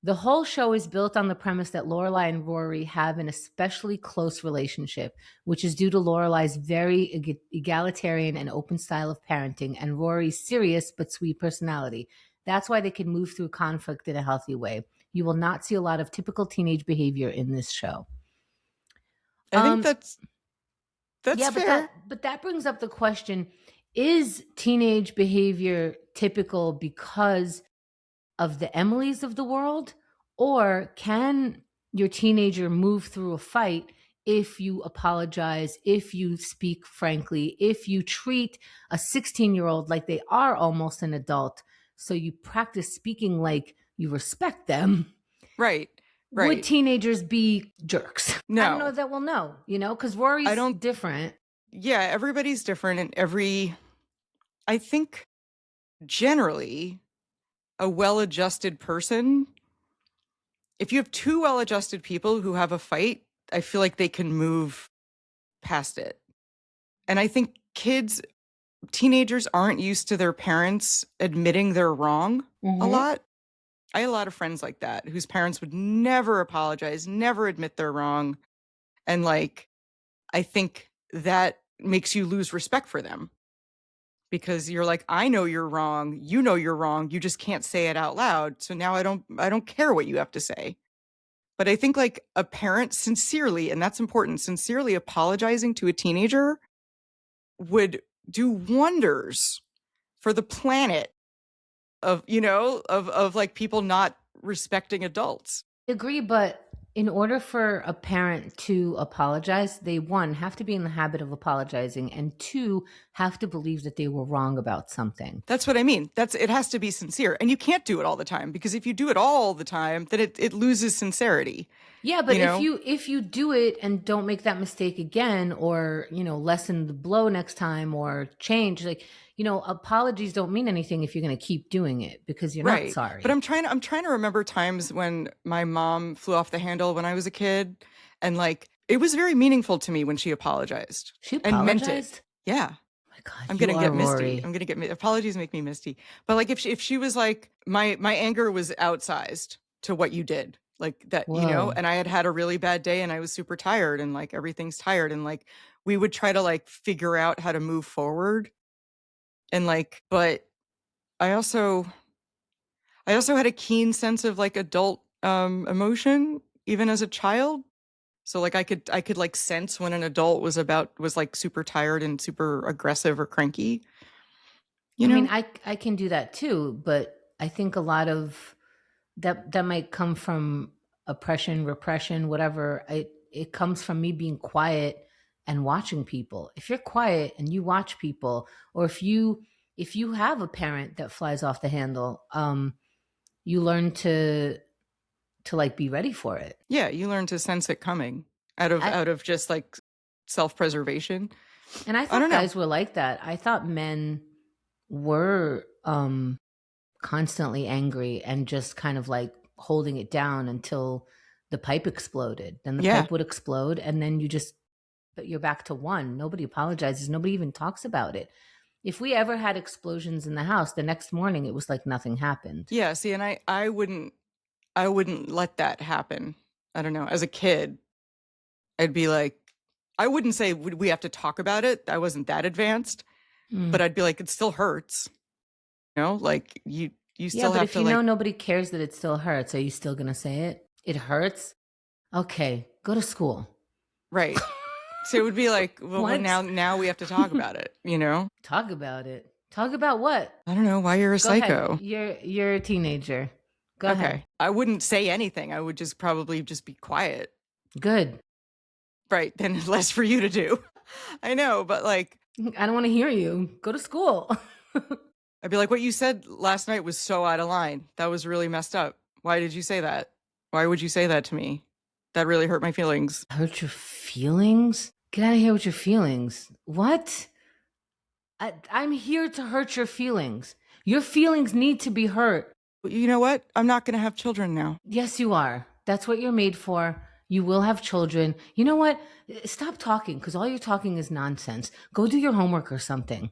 The whole show is built on the premise that Lorelai and Rory have an especially close relationship, which is due to Lorelai's very egalitarian and open style of parenting and Rory's serious but sweet personality. That's why they can move through conflict in a healthy way. You will not see a lot of typical teenage behavior in this show. I think that's yeah, fair. But that brings up the question, is teenage behavior typical because of the Emilys of the world, or can your teenager move through a fight if you apologize, if you speak frankly, if you treat a 16-year-old like they are almost an adult, so you practice speaking like you respect them? Right. Would teenagers be jerks? No. I don't know that we'll know, because Rory's different. Yeah, everybody's different, and I think generally a well-adjusted person, if you have two well-adjusted people who have a fight, I feel like they can move past it. And I think teenagers aren't used to their parents admitting they're wrong a lot. I had a lot of friends like that whose parents would never apologize, never admit they're wrong. And I think that makes you lose respect for them. Because you're like, I know you're wrong. You know you're wrong. You just can't say it out loud. So now I don't care what you have to say. But I think a parent sincerely, and that's important, sincerely apologizing to a teenager would do wonders for the planet of people not respecting adults. I agree, but in order for a parent to apologize, they, one, have to be in the habit of apologizing, and two, have to believe that they were wrong about something. That's what I mean. It has to be sincere. And you can't do it all the time, because if you do it all the time, then it loses sincerity. Yeah, but if you do it and don't make that mistake again, or, lessen the blow next time, or change, apologies don't mean anything if you're going to keep doing it, because you're not sorry. But I'm trying to remember times when my mom flew off the handle when I was a kid, and it was very meaningful to me when she apologized. She apologized? And meant it. Yeah. Oh my God, I'm gonna get Rory. misty. I'm gonna get apologies make me misty. But if she was like, my anger was outsized to what you did, that, Whoa. and I had a really bad day and I was super tired, and everything's tired, and we would try to figure out how to move forward. And but I also had a keen sense of adult emotion even as a child. So I could sense when an adult was super tired and super aggressive or cranky. I mean, I can do that too, but I think a lot of that might come from oppression, repression, whatever. It comes from me being quiet and watching people. If you're quiet and you watch people, or if you have a parent that flies off the handle, you learn to be ready for it. Yeah, you learn to sense it coming out of just self-preservation. And I thought guys were like that. I thought men were constantly angry and just kind of holding it down until the pipe exploded. Then the pipe would explode, and then you're back to one. Nobody apologizes. Nobody even talks about it. If we ever had explosions in the house, the next morning it was like nothing happened. Yeah, see, and I wouldn't let that happen. I don't know. As a kid, I'd be like, I wouldn't say we have to talk about it. I wasn't that advanced, but I'd be like, it still hurts. You know, you still have to. If you know nobody cares that it still hurts, are you still gonna say it? It hurts. Okay, go to school. Right. So it would be like, well, now we have to talk about it. You know, talk about it. Talk about what? I don't know. Why you're a psycho? Ahead. You're a teenager. Go ahead. I wouldn't say anything. I would probably be quiet. Good. Right. Then less for you to do. I know, but I don't want to hear you. Go to school. I'd be like, what you said last night was so out of line. That was really messed up. Why did you say that? Why would you say that to me? That really hurt my feelings. Hurt your feelings? Get out of here with your feelings. What? I'm here to hurt your feelings. Your feelings need to be hurt. You know what? I'm not going to have children now. Yes, you are. That's what you're made for. You will have children. You know what? Stop talking, because all you're talking is nonsense. Go do your homework or something.